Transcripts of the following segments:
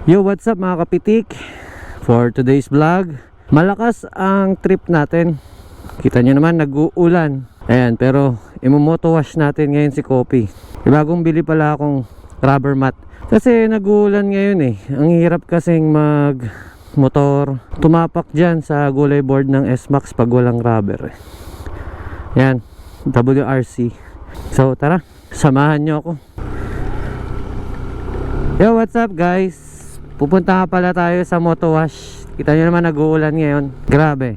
Yo, what's up mga kapitik? For today's vlog, malakas ang trip natin. Kita nyo naman, nag-uulan. Ayan, pero imomoto wash natin ngayon si Kopi. Bagong bili pala akong rubber mat. Kasi nag-uulan ngayon eh. Ang hirap kasing mag motor tumapak dyan sa gulay board ng S-Max pag walang rubber. Ayan, WRC. So tara, samahan nyo ako. Yo, what's up guys? Pupunta nga pala tayo sa moto wash. Kita nyo naman, nag-uulan ngayon. Grabe.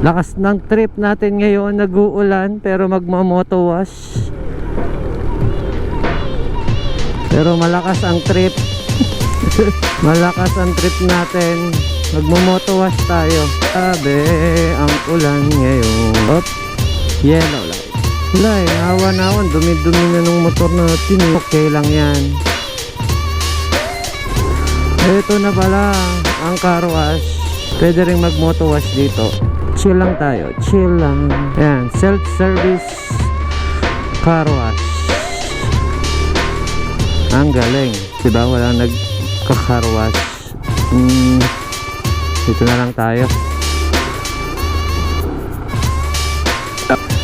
Lakas ng trip natin ngayon, nag-uulan pero magma-moto wash. Pero malakas ang trip. Malakas ang trip natin. Magma-moto wash tayo. Grabe ang ulan ngayon. Op, yellow light. Wala eh, awa na ako. Dumi-dumi na ng motor natin eh. Okay lang yan. Ito na pala ang car wash. Pwede rin mag-moto wash dito. Chill lang tayo, chill lang. Ayan, self-service car wash. Ang galing. Diba walang nagka-car wash. Dito na lang tayo.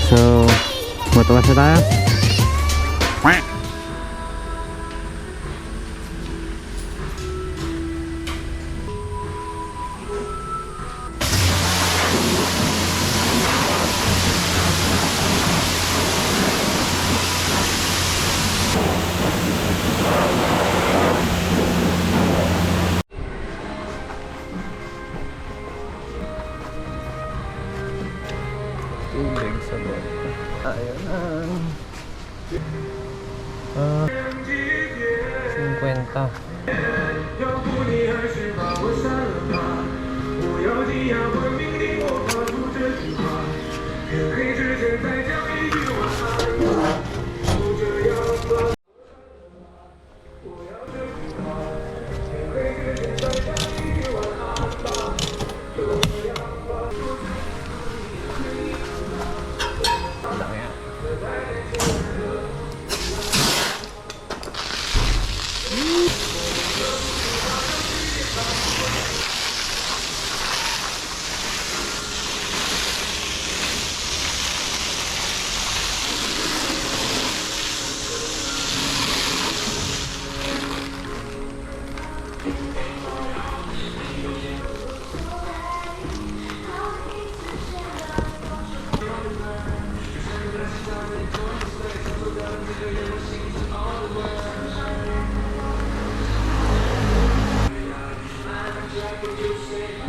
So moto wash na tayo. Tubig sa bot. Ayun na.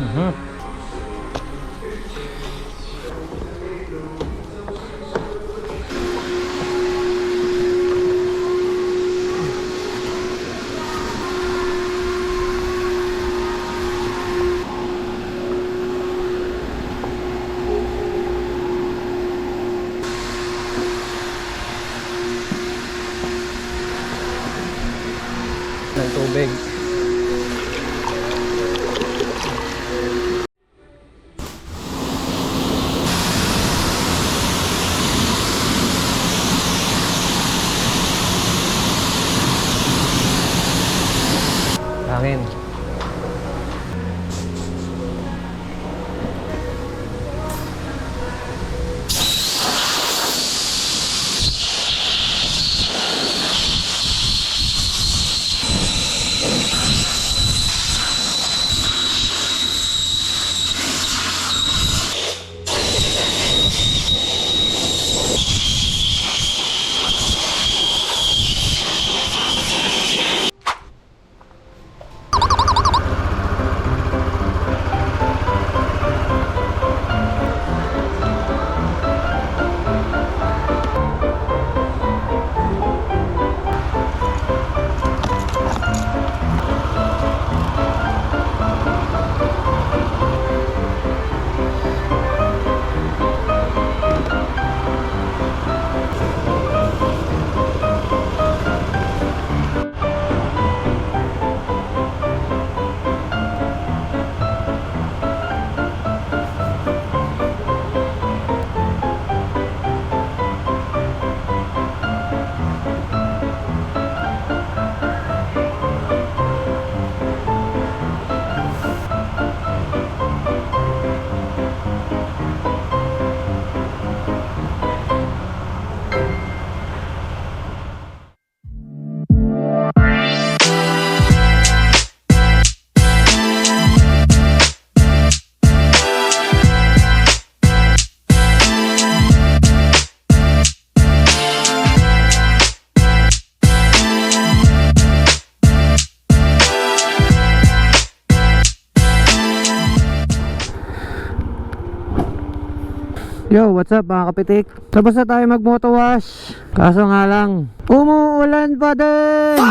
50. Ng tubig. Hangin. Yo, what's up mga kapitik? Tapos na tayo mag-moto wash. Kaso nga lang, umuulan pa din!